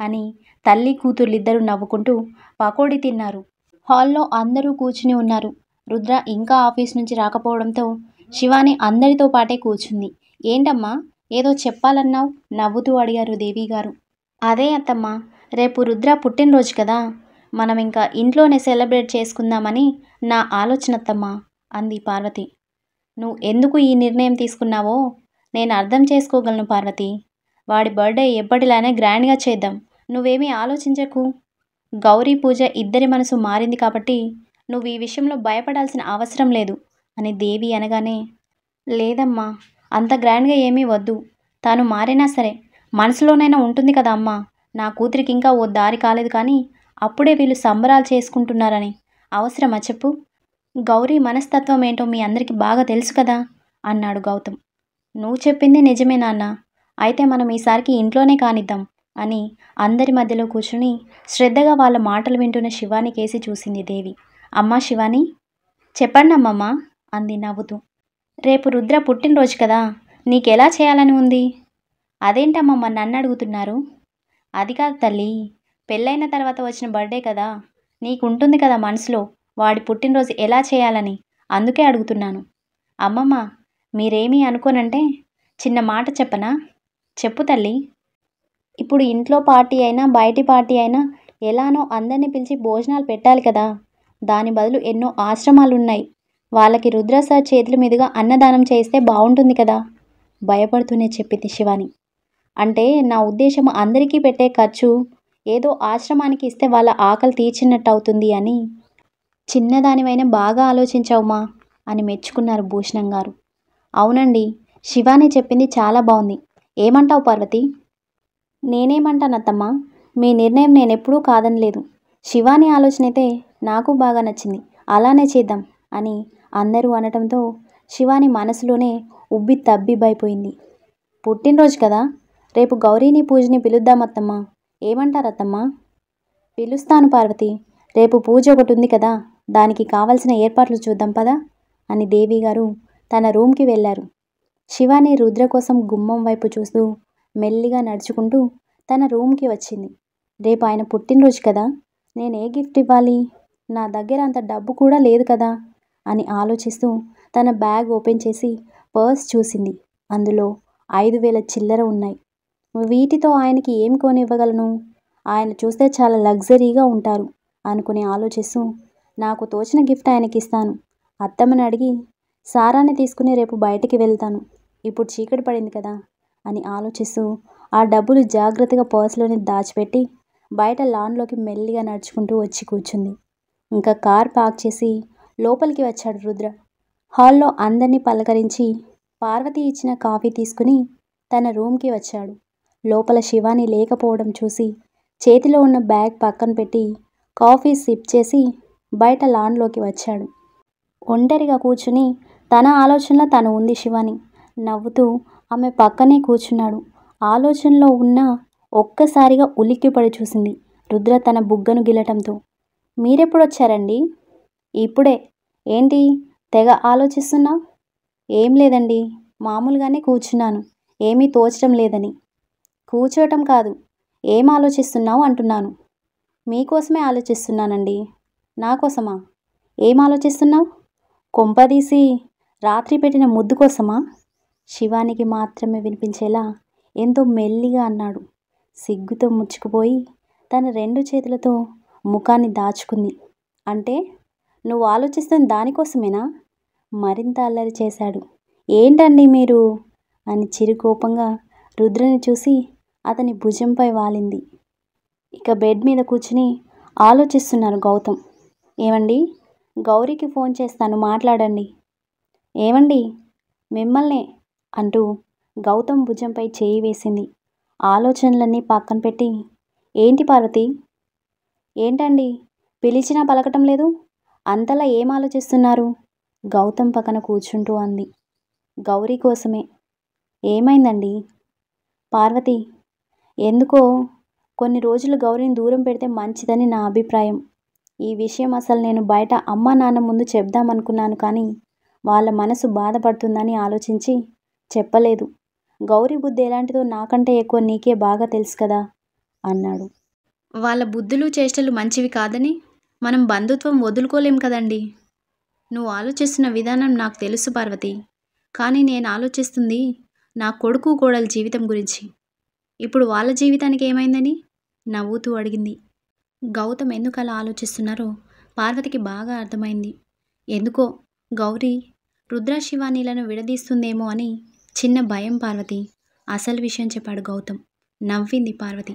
అని తల్లి కూతుర్లిద్దరూ నవ్వుకుంటూ పకోడీ తిన్నారు. హాల్లో అందరూ కూర్చుని ఉన్నారు. రుద్ర ఇంకా ఆఫీస్ నుంచి రాకపోవడంతో శివాని అందరితో పాటే కూర్చుంది. ఏంటమ్మా ఏదో చెప్పాలన్నావు నవ్వుతూ అడిగారు దేవి గారు. అదే అత్తమ్మా, రేపు రుద్ర పుట్టినరోజు కదా, మనం ఇంకా ఇంట్లోనే సెలబ్రేట్ చేసుకుందామని నా ఆలోచన అత్తమ్మా అంది పార్వతి. నువ్వు ఎందుకు ఈ నిర్ణయం తీసుకున్నావో నేను అర్థం చేసుకోగలను పార్వతి. వాడి బర్త్డే ఎప్పటిలానే గ్రాండ్గా చేద్దాం. నువ్వేమీ ఆలోచించకు. గౌరీ పూజ ఇద్దరి మనసు మారింది కాబట్టి నువ్వు ఈ విషయంలో భయపడాల్సిన అవసరం లేదు అని దేవి అనగానే, లేదమ్మా, అంత గ్రాండ్గా ఏమీ వద్దు. తాను మారినా సరే మనసులోనైనా ఉంటుంది కదా అమ్మా. నా కూతురికి ఇంకా ఓ దారి కాలేదు కానీ అప్పుడే వీళ్ళు సంబరాలు చేసుకుంటున్నారని అవసరమా చెప్పు? గౌరీ మనస్తత్వం ఏంటో మీ అందరికీ బాగా తెలుసు కదా అన్నాడు గౌతమ్. నువ్వు చెప్పింది నిజమే నాన్న. అయితే మనం ఈసారికి ఇంట్లోనే కానిద్దాం అని అందరి మధ్యలో కూర్చుని శ్రద్ధగా వాళ్ళ మాటలు వింటున్న శివాని కేసి చూసింది దేవి. అమ్మా శివాని, చెప్పండి అమ్మమ్మ అంది నవ్వుతూ. రేపు రుద్ర పుట్టినరోజు కదా, నీకెలా చేయాలని ఉంది? అదేంటమ్మమ్మ నన్ను అడుగుతున్నారు? అది కాదు తల్లి, పెళ్ళైన తర్వాత వచ్చిన బర్త్డే కదా, నీకుంటుంది కదా మనసులో వాడి పుట్టినరోజు ఎలా చేయాలని, అందుకే అడుగుతున్నాను. అమ్మమ్మ, మీరేమీ అనుకోనంటే చిన్న మాట చెప్పనా? చెప్పు తల్లి. ఇప్పుడు ఇంట్లో పార్టీ అయినా బయటి పార్టీ అయినా ఎలానో అందరినీ పిలిచి భోజనాలు పెట్టాలి కదా. దాని బదులు ఎన్నో ఆశ్రమాలు ఉన్నాయి. వాళ్ళకి రుద్ర సార్ చేతుల మీదుగా అన్నదానం చేస్తే బాగుంటుంది కదా భయపడుతూనే చెప్పింది శివాని. అంటే నా ఉద్దేశం అందరికీ పెట్టే ఖర్చు ఏదో ఆశ్రమానికి ఇస్తే వాళ్ళ ఆకలి తీర్చినట్టు అవుతుంది అని. చిన్నదానివైనా బాగా ఆలోచించావుమా అని మెచ్చుకున్నారు భూషణం గారు. అవునండి, శివాని చెప్పింది చాలా బాగుంది. ఏమంటావు పార్వతి? నేనేమంటానత్తమ్మా, మీ నిర్ణయం నేనెప్పుడూ కాదనలేదు. శివాని ఆలోచన అయితే నాకు బాగా నచ్చింది. అలానే చేద్దాం అని అందరూ అనటంతో శివాని మనసులోనే ఉబ్బి తబ్బిబ్బైపోయింది. పుట్టినరోజు కదా, రేపు గౌరీని పూజని పిలుద్దామత్తమ్మా. ఏమంటారత్తమ్మా? పిలుస్తాను పార్వతి. రేపు పూజ ఒకటి ఉంది కదా, దానికి కావలసిన ఏర్పాట్లు చూద్దాం పదా అని దేవి గారు తన రూమ్కి వెళ్ళారు. శివాని రుద్ర కోసం గుమ్మం వైపు చూస్తూ మెల్లిగా నడుచుకుంటూ తన రూమ్కి వచ్చింది. రేపు ఆయన పుట్టినరోజు కదా, నేను ఏ గిఫ్ట్ ఇవ్వాలి? నా దగ్గర అంత డబ్బు కూడా లేదు కదా అని ఆలోచిస్తూ తన బ్యాగ్ ఓపెన్ చేసి పర్స్ చూసింది. అందులో 5,000 చిల్లర ఉన్నాయి. వీటితో ఆయనకి ఏం కొనివ్వగలను? ఆయన చూస్తే చాలా లగ్జరీగా ఉంటారు అనుకుని ఆలోచిస్తూ నాకు తోచిన గిఫ్ట్ ఆయనకి ఇస్తాను. అత్తమ్మని అడిగి సారాన్ని తీసుకుని రేపు బయటికి వెళ్తాను. ఇప్పుడు చీకటి పడింది కదా అని ఆలోచిస్తూ ఆ డబ్బులు జాగ్రత్తగా పర్స్లోని దాచిపెట్టి బయట లాన్లోకి మెల్లిగా నడుచుకుంటూ వచ్చి కూర్చుంది. ఇంకా కార్ పార్క్ చేసి లోపలికి వచ్చాడు రుద్ర. హాల్లో అందరినీ పలకరించి పార్వతి ఇచ్చిన కాఫీ తీసుకుని తన రూమ్కి వచ్చాడు. లోపల శివాని లేకపోవడం చూసి చేతిలో ఉన్న బ్యాగ్ పక్కన పెట్టి కాఫీ సిప్ చేసి బయట లాన్లోకి వచ్చాడు. ఒంటరిగా కూర్చుని తన ఆలోచనలో తను ఉంది శివాని. నవ్వుతూ ఆమె పక్కనే కూర్చున్నాడు. ఆలోచనలో ఉన్న ఒక్కసారిగా ఉలిక్కిపడి చూసింది రుద్ర తన బుగ్గను గిల్లటంతో. మీరెప్పుడొచ్చారండి? ఇప్పుడే. ఏంటి తెగ ఆలోచిస్తున్నావు? ఏం లేదండి, మామూలుగానే కూర్చున్నాను, ఏమీ తోచడం లేదని. కూర్చోవటం కాదు, ఏం ఆలోచిస్తున్నావు అంటున్నాను. మీకోసమే ఆలోచిస్తున్నానండి. నా కోసమా? ఏం ఆలోచిస్తున్నావు? కొంపదీసి రాత్రి పెట్టిన ముద్దు కోసమా? శివానికి మాత్రమే వినిపించేలా ఎంతో మెల్లిగా అన్నాడు. సిగ్గుతో ముచ్చుకుపోయి తన 2 చేతులతో ముఖాన్ని దాచుకుంది. అంటే నువ్వు ఆలోచిస్తున్న దానికోసమేనా? మరింత అల్లరి చేశాడు. ఏంటండి మీరు అని చిరుకోపంగా రుద్రని చూసి అతని భుజంపై వాలింది. ఇక బెడ్ మీద కూర్చుని ఆలోచిస్తున్నారు గౌతమ్. ఏమండి, గౌరీకి ఫోన్ చేస్తాను, మాట్లాడండి. ఏమండి, మిమ్మల్నే అంటూ గౌతమ్ భుజంపై చేయి వేసింది. ఆలోచనలన్నీ పక్కన పెట్టి, ఏంటి పార్వతి? ఏంటండి, పిలిచినా పలకటం లేదు? అంతలా ఏం ఆలోచిస్తున్నారు? గౌతమ్ పక్కన కూర్చుంటూ అంది. గౌరీ కోసమే. ఏమైందండి? పార్వతి, ఎందుకో కొన్ని రోజులు గౌరీని దూరం పెడితే మంచిదని నా అభిప్రాయం. ఈ విషయం అసలు నేను బయట అమ్మా నాన్న ముందు చెప్దామనుకున్నాను కానీ వాళ్ళ మనసు బాధపడుతుందని ఆలోచించి చెప్పలేదు. గౌరీ బుద్ధి ఎలాంటిదో నాకంటే ఎక్కువ నీకే బాగా తెలుసు కదా అన్నాడు. వాళ్ళ బుద్ధులు చేష్టలు మంచివి కాదని మనం బంధుత్వం వదులుకోలేం కదండి. నువ్వు ఆలోచిస్తున్న విధానం నాకు తెలుసు పార్వతి, కానీ నేను ఆలోచిస్తుంది నా కొడుకు కోడల జీవితం గురించి. ఇప్పుడు వాళ్ళ జీవితానికి ఏమైందని నవ్వుతూ అడిగింది. గౌతమ్ ఎందుకు అలా ఆలోచిస్తున్నారో పార్వతికి బాగా అర్థమైంది. ఎందుకో గౌరీ రుద్ర శివానీలను విడదీస్తుందేమో అని చిన్న భయం పార్వతి. అసలు విషయం చెప్పాడు గౌతమ్. నవ్వింది పార్వతి.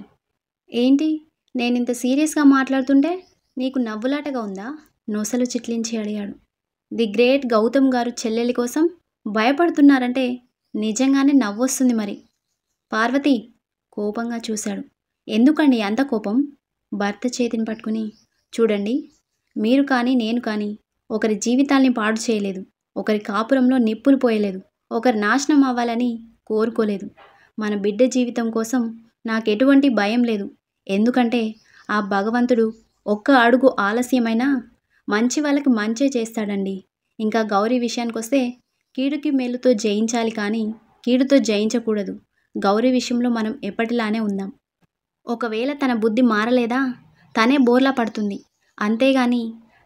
ఏంటి, నేనింత సీరియస్గా మాట్లాడుతుంటే నీకు నవ్వులాటగా ఉందా? నొసలు చిట్లించి అడిగాడు. ది గ్రేట్ గౌతమ్ గారు చెల్లెలి కోసం భయపడుతున్నారంటే నిజంగానే నవ్వొస్తుంది మరి. పార్వతి కోపంగా చూశాడు. ఎందుకండి అంత కోపం? భర్త చేతిని పట్టుకుని, చూడండి, మీరు కానీ నేను కానీ ఒకరి జీవితాల్ని పాడు చేయలేదు, ఒకరి కాపురంలో నిప్పులు పోయలేదు, ఒకరి నాశనం అవ్వాలని కోరుకోలేదు. మన బిడ్డ జీవితం కోసం నాకెటువంటి భయం లేదు. ఎందుకంటే ఆ భగవంతుడు ఒక్క అడుగు ఆలస్యమైనా మంచి వాళ్ళకి మంచే చేస్తాడండి. ఇంకా గౌరీ విషయానికి వస్తే కీడుకి మేలుతో జయించాలి కానీ కీడుతో జయించకూడదు. గౌరీ విషయంలో మనం ఎప్పటిలానే ఉందాం. ఒకవేళ తన బుద్ధి మారలేదా తనే బోర్లా పడుతుంది. అంతేగాని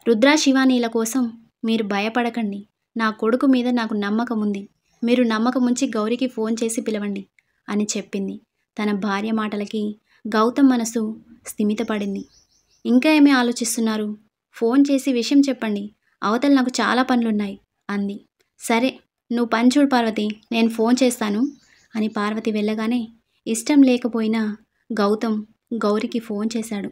రుద్ర శివానీల కోసం మీరు భయపడకండి. నా కొడుకు మీద నాకు నమ్మకం ఉంది. మీరు నమ్మకం ఉంచి గౌరీకి ఫోన్ చేసి పిలవండి అని చెప్పింది. తన భార్య మాటలకి గౌతమ్ మనసు స్థిమితపడింది. ఇంకా ఏమీ ఆలోచిస్తున్నారు? ఫోన్ చేసి విషయం చెప్పండి, అవతల నాకు చాలా పనులున్నాయి అంది. సరే, నువ్వు పని చూడు పార్వతి, నేను ఫోన్ చేస్తాను అని పార్వతి వెళ్ళగానే ఇష్టం లేకపోయినా గౌతమ్ గౌరికి ఫోన్ చేశాడు.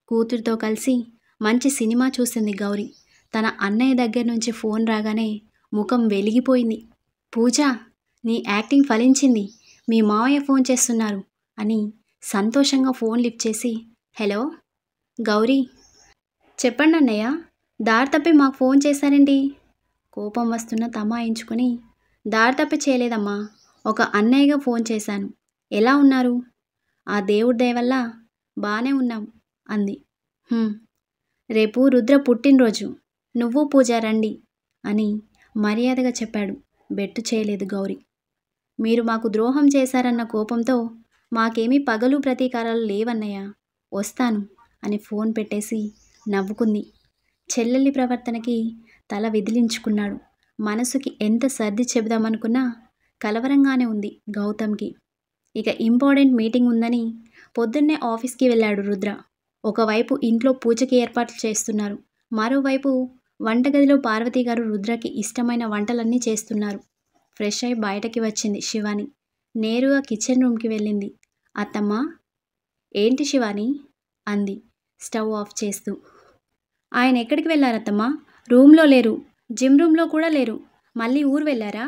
కూతురితో కలిసి మంచి సినిమా చూసింది గౌరీ. తన అన్నయ్య దగ్గర నుంచి ఫోన్ రాగానే ముఖం వెలిగిపోయింది. పూజ, నీ యాక్టింగ్ ఫలించింది, మీ మావయ్య ఫోన్ చేస్తున్నారు అని సంతోషంగా ఫోన్ లిఫ్ట్ చేసి, హలో గౌరీ. చెప్పండి అన్నయ్య, దారి తప్పి మాకు ఫోన్ చేశారండి. కోపం వస్తున్న తమాయించుకుని, దారి తప్పి చేయలేదమ్మా, ఒక అన్నయ్యగా ఫోన్ చేశాను. ఎలా ఉన్నారు? ఆ దేవుడి దయ వల్ల బాగానే ఉన్నాం అంది. రేపు రుద్ర పుట్టినరోజు, నువ్వు పూజ రండి అని మర్యాదగా చెప్పాడు. బెట్టు చేయలేదు గౌరీ. మీరు మాకు ద్రోహం చేశారన్న కోపంతో మాకేమీ పగలు ప్రతీకారాలు లేవన్నయ్య, వస్తాను అని ఫోన్ పెట్టేసి నవ్వుకుంది. చెల్లెలి ప్రవర్తనకి తల విదిలించుకున్నాడు. మనసుకి ఎంత సర్ది చెబుదామనుకున్నా కలవరంగానే ఉంది గౌతమ్కి. ఇక ఇంపార్టెంట్ మీటింగ్ ఉందని పొద్దున్నే ఆఫీస్కి వెళ్ళాడు రుద్ర. ఒకవైపు ఇంట్లో పూజకి ఏర్పాట్లు చేస్తున్నారు, మరోవైపు వంటగదిలో పార్వతి గారు రుద్రకి ఇష్టమైన వంటలన్నీ చేస్తున్నారు. ఫ్రెష్ అయి బయటకి వచ్చింది శివాని. నేరుగా కిచెన్ రూమ్కి వెళ్ళింది. అత్తమ్మ. ఏంటి శివాని అంది స్టవ్ ఆఫ్ చేస్తూ. ఆయన ఎక్కడికి వెళ్ళారత్తమ్మా? రూమ్లో లేరు, జిమ్ రూమ్లో కూడా లేరు, మళ్ళీ ఊరు వెళ్ళారా?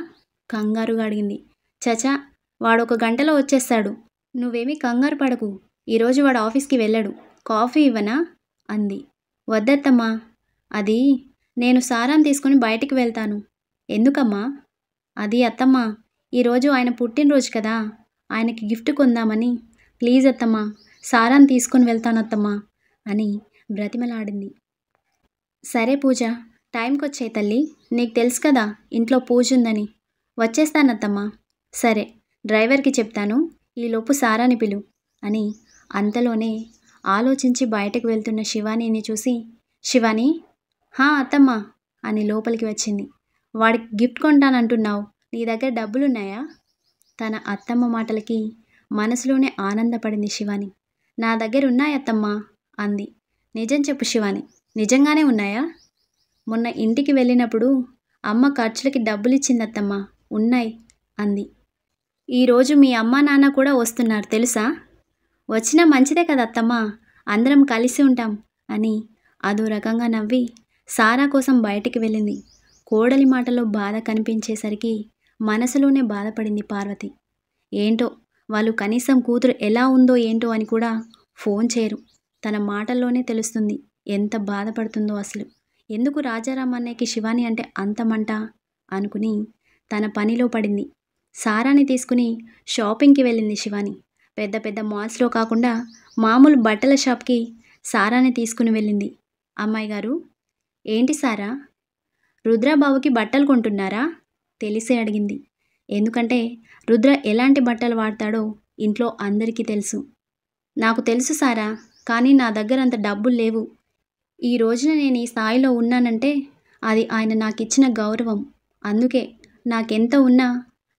కంగారుగా అడిగింది. చచా, వాడు 1 గంటలో వచ్చేస్తాడు, నువ్వేమీ కంగారు పడకు, ఈరోజు వాడు ఆఫీస్కి వెళ్ళాడు, కాఫీ ఇవ్వనా అంది. వద్దత్తమ్మా, అది నేను సారాన్ని తీసుకుని బయటికి వెళ్తాను. ఎందుకమ్మా? అది అత్తమ్మా, ఈరోజు ఆయన పుట్టినరోజు కదా, ఆయనకి గిఫ్ట్ కొందామని. ప్లీజ్ అత్తమ్మా, సారాన్ని తీసుకొని వెళ్తానత్తమ్మా అని బ్రతిమలాడింది. సరే పూజ, టైంకి వచ్చే తల్లి, నీకు తెలుసు కదా ఇంట్లో పూజ ఉందని. వచ్చేస్తానత్తమ్మా. సరే, డ్రైవర్కి చెప్తాను, ఈలోపు సారాని పిలు అని అంతలోనే ఆలోచించి బయటకు వెళ్తున్న శివానీని చూసి, శివాని. హా అత్తమ్మా అని లోపలికి వచ్చింది. వాడికి గిఫ్ట్ కొంటానంటున్నావు, నీ దగ్గర డబ్బులున్నాయా? తన అత్తమ్మ మాటలకి మనసులోనే ఆనందపడింది శివాని. నా దగ్గర ఉన్నాయత్తమ్మా అంది. నిజం చెప్పు శివాని, నిజంగానే ఉన్నాయా? మొన్న ఇంటికి వెళ్ళినప్పుడు అమ్మ ఖర్చులకి డబ్బులిచ్చిందత్తమ్మా, ఉన్నాయి అంది. ఈరోజు మీ అమ్మ నాన్న కూడా వస్తున్నారు తెలుసా? వచ్చినా మంచిదే కదా అత్తమ్మా, అందరం కలిసి ఉంటాం అని అదో రకంగా నవ్వి సారా కోసం బయటికి వెళ్ళింది. కోడలి మాటలో బాధ కనిపించేసరికి మనసులోనే బాధపడింది పార్వతి. ఏంటో వాళ్ళు కనీసం కూతురు ఎలా ఉందో ఏంటో అని కూడా ఫోన్ చేయరు. తన మాటల్లోనే తెలుస్తుంది ఎంత బాధపడుతుందో అసలు. ఎందుకు రాజారాం అన్నయ్యకి శివాని అంటే అంత మంట అనుకుని తన పనిలో పడింది. సారాని తీసుకుని షాపింగ్కి వెళ్ళింది శివాని. పెద్ద పెద్ద మాల్స్లో కాకుండా మామూలు బట్టల షాప్కి సారాని తీసుకుని వెళ్ళింది. అమ్మాయి గారు. ఏంటి సారా? రుద్రబాబుకి బట్టలు కొంటున్నారా? తెలిసే అడిగింది. ఎందుకంటే రుద్ర ఎలాంటి బట్టలు వాడతాడో ఇంట్లో అందరికీ తెలుసు. నాకు తెలుసు సారా, కానీ నా దగ్గర అంత డబ్బులు లేవు. ఈ రోజున నేను ఈ స్థాయిలో ఉన్నానంటే అది ఆయన నాకు ఇచ్చిన గౌరవం. అందుకే నాకెంత ఉన్నా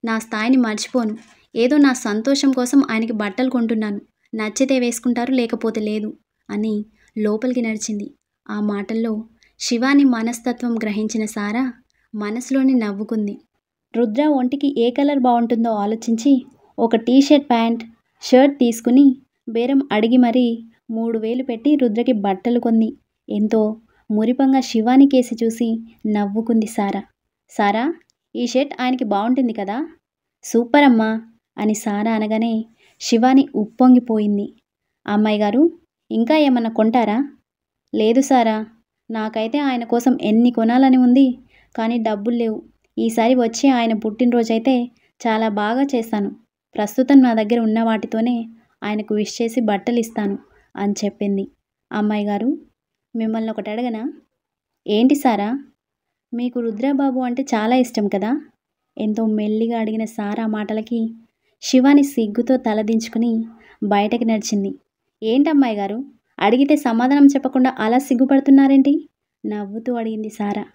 నా స్థాయిని మర్చిపోను. ఏదో నా సంతోషం కోసం ఆయనకి బట్టలు కొంటున్నాను. నచ్చితే వేసుకుంటారు, లేకపోతే లేదు అని లోపలికి నడిచింది. ఆ మాటల్లో శివాని మనస్తత్వం గ్రహించిన సారా మనసులోని నవ్వుకుంది. రుద్ర ఒంటికి ఏ కలర్ బాగుంటుందో ఆలోచించి ఒక టీషర్ట్ ప్యాంట్ షర్ట్ తీసుకుని బేరం అడిగి మరీ 3,000 పెట్టి రుద్రకి బట్టలు కొంది. ఎంతో మురిపంగా శివాని కేసి చూసి నవ్వుకుంది సారా. సారా, ఈ షర్ట్ ఆయనకి బాగుంటుంది కదా? సూపర్ అమ్మా అని సారా అనగానే శివాని ఉప్పొంగిపోయింది. అమ్మాయి గారు, ఇంకా ఏమన్నా కొంటారా? లేదు సారా, నాకైతే ఆయన కోసం ఎన్ని కొనాలని ఉంది, కానీ డబ్బులు లేవు. ఈసారి వచ్చి ఆయన పుట్టినరోజైతే చాలా బాగా చేస్తాను. ప్రస్తుతం నా దగ్గర ఉన్న వాటితోనే ఆయనకు విష్ చేసి బట్టలు ఇస్తాను అని చెప్పింది. అమ్మాయి గారు, మిమ్మల్ని ఒకటి అడగనా? ఏంటి సారా? మీకు రుద్రబాబు అంటే చాలా ఇష్టం కదా? ఎంతో మెల్లిగా అడిగిన సారా మాటలకి శివాని సిగ్గుతో తలదించుకుని బయటకి నడిచింది. ఏంటమ్మాయి గారు, అడిగితే సమాధానం చెప్పకుండా అలా సిగ్గుపడుతున్నారేంటి? నవ్వుతూ అడిగింది సారా.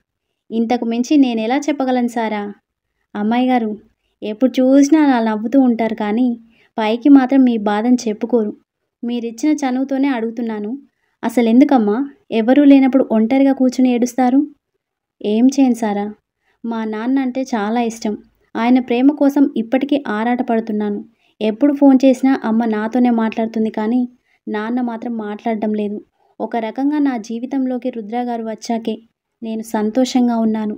ఇంతకు మించి నేనెలా చెప్పగలను సారా? అమ్మాయి గారు, ఎప్పుడు చూసినా అలా నవ్వుతూ ఉంటారు కానీ పైకి మాత్రం మీ బాధను చెప్పుకోరు. మీరిచ్చిన చనువుతోనే అడుగుతున్నాను. అసలు ఎందుకమ్మా ఎవరూ లేనప్పుడు ఒంటరిగా కూర్చుని ఏడుస్తారు? ఏం చేయను సారా, మా నాన్న అంటే చాలా ఇష్టం. ఆయన ప్రేమ కోసం ఇప్పటికీ ఆరాటపడుతున్నాను. ఎప్పుడు ఫోన్ చేసినా అమ్మ నాతోనే మాట్లాడుతుంది కానీ నాన్న మాత్రం మాట్లాడడం లేదు. ఒక రకంగా నా జీవితంలోకి రుద్రగారు వచ్చాకే నేను సంతోషంగా ఉన్నాను.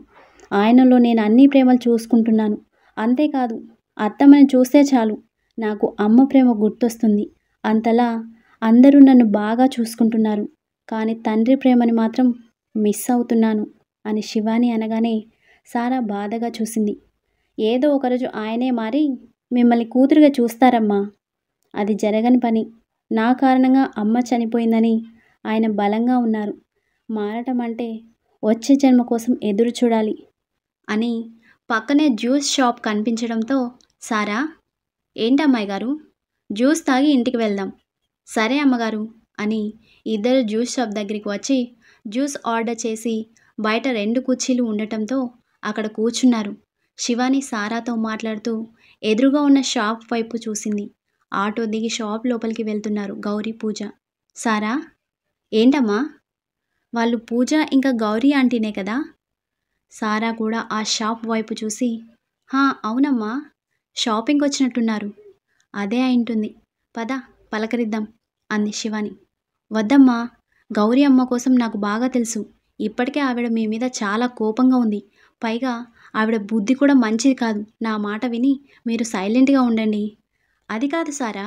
ఆయనలో నేను అన్ని ప్రేమలు చూసుకుంటున్నాను. అంతేకాదు, అత్తమ్మని చూస్తే చాలు నాకు అమ్మ ప్రేమ గుర్తొస్తుంది. అంతలా అందరూ నన్ను బాగా చూసుకుంటున్నారు, కానీ తండ్రి ప్రేమని మాత్రం మిస్ అవుతున్నాను అని శివాని అనగానే సారా బాధగా చూసింది. ఏదో ఒకరోజు ఆయనే మారి మిమ్మల్ని కూతురుగా చూస్తారమ్మా. అది జరగని పని. నా కారణంగా అమ్మ చనిపోయిందని ఆయన బలంగా ఉన్నారు. మారటం అంటే వచ్చే జన్మ కోసం ఎదురు చూడాలి అని పక్కనే జ్యూస్ షాప్ కనిపించడంతో, సారా, ఏంటమ్మాయి గారు, జ్యూస్ తాగి ఇంటికి వెళ్దాం. సరే అమ్మగారు అని ఇద్దరు జ్యూస్ షాప్ దగ్గరికి వచ్చి జ్యూస్ ఆర్డర్ చేసి బయట 2 కుర్చీలు ఉండటంతో అక్కడ కూర్చున్నారు. శివాని సారాతో మాట్లాడుతూ ఎదురుగా ఉన్న షాప్ వైపు చూసింది. ఆటో దిగి షాప్ లోపలికి వెళ్తున్నారు గౌరీ, పూజ. సారా, ఏంటమ్మా, వాళ్ళు పూజ ఇంకా గౌరీ ఆంటీనే కదా? సారా కూడా ఆ షాప్ వైపు చూసి, హా అవునమ్మా, షాపింగ్కి వచ్చినట్టున్నారు. అదే అయింటుంది, పద పలకరిద్దాం అంది శివాని. వద్దమ్మా, గౌరీ అమ్మ కోసం నాకు బాగా తెలుసు. ఇప్పటికే ఆవిడ మీ మీద చాలా కోపంగా ఉంది. పైగా ఆవిడ బుద్ధి కూడా మంచిది కాదు. నా మాట విని మీరు సైలెంట్గా ఉండండి. అది కాదు సారా,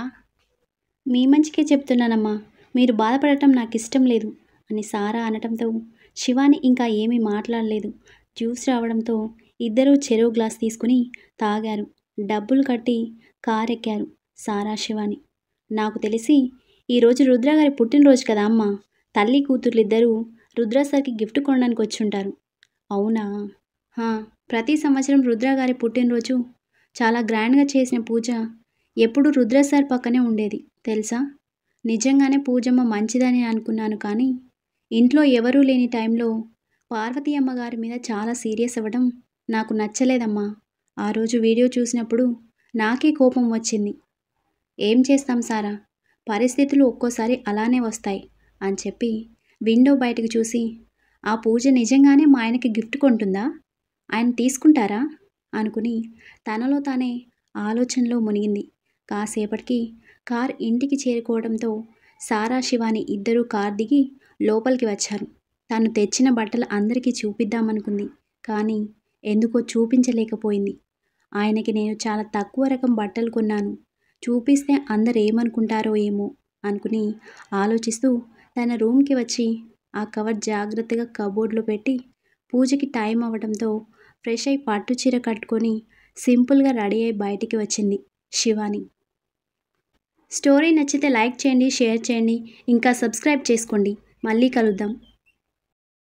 మీ మంచికే చెప్తున్నానమ్మా. మీరు బాధపడటం నాకు ఇష్టం లేదు అని సారా అనటంతో శివాని ఇంకా ఏమీ మాట్లాడలేదు. జ్యూస్ రావడంతో ఇద్దరూ చెరువు గ్లాస్ తీసుకుని తాగారు. డబ్బులు కట్టి కారెక్కారు సారా, శివాని. నాకు తెలిసి ఈరోజు రుద్రగారి పుట్టినరోజు కదా అమ్మ. తల్లి కూతుర్లిద్దరూ రుద్ర సార్కి గిఫ్ట్ కొనడానికి వచ్చి ఉంటారు. అవునా? ప్రతి సంవత్సరం రుద్రగారి పుట్టినరోజు చాలా గ్రాండ్గా చేసిన పూజ ఎప్పుడు రుద్ర సార్ పక్కనే ఉండేది తెలుసా? నిజంగానే పూజమ్మ మంచిదని అనుకున్నాను, కానీ ఇంట్లో ఎవరూ లేని టైంలో పార్వతీ అమ్మగారి మీద చాలా సీరియస్ అవ్వడం నాకు నచ్చలేదమ్మా. ఆ రోజు వీడియో చూసినప్పుడు నాకే కోపం వచ్చింది. ఏం చేస్తాం సారా, పరిస్థితులు ఒక్కోసారి అలానే వస్తాయి అని చెప్పి విండో బయటకు చూసి, ఆ పూజ నిజంగానే మా ఆయనకి గిఫ్ట్ కొంటుందా? ఆయన తీసుకుంటారా అనుకుని తనలో తానే ఆలోచనలో మునిగింది. కాసేపటికి కార్ ఇంటికి చేరుకోవడంతో సారా, శివాని ఇద్దరూ కార్ దిగి లోపలికి వచ్చారు. తను తెచ్చిన బట్టలు అందరికీ చూపిద్దామనుకుంది, కానీ ఎందుకో చూపించలేకపోయింది. ఆయనకి నేను చాలా తక్కువ రకం బట్టలు కొన్నాను, చూపిస్తే అందరు ఏమనుకుంటారో ఏమో అనుకుని ఆలోచిస్తూ తన రూమ్కి వచ్చి ఆ కవర్ జాగ్రత్తగా కబోర్డ్లో పెట్టి పూజకి టైం అవ్వడంతో ఫ్రెష్ అయి పట్టు చీర కట్టుకొని సింపుల్గా రెడీ అయి బయటికి వచ్చింది శివాని. స్టోరీ నచ్చితే లైక్ చేయండి, షేర్ చేయండి, ఇంకా సబ్స్క్రైబ్ చేసుకోండి. మళ్ళీ కలుద్దాం.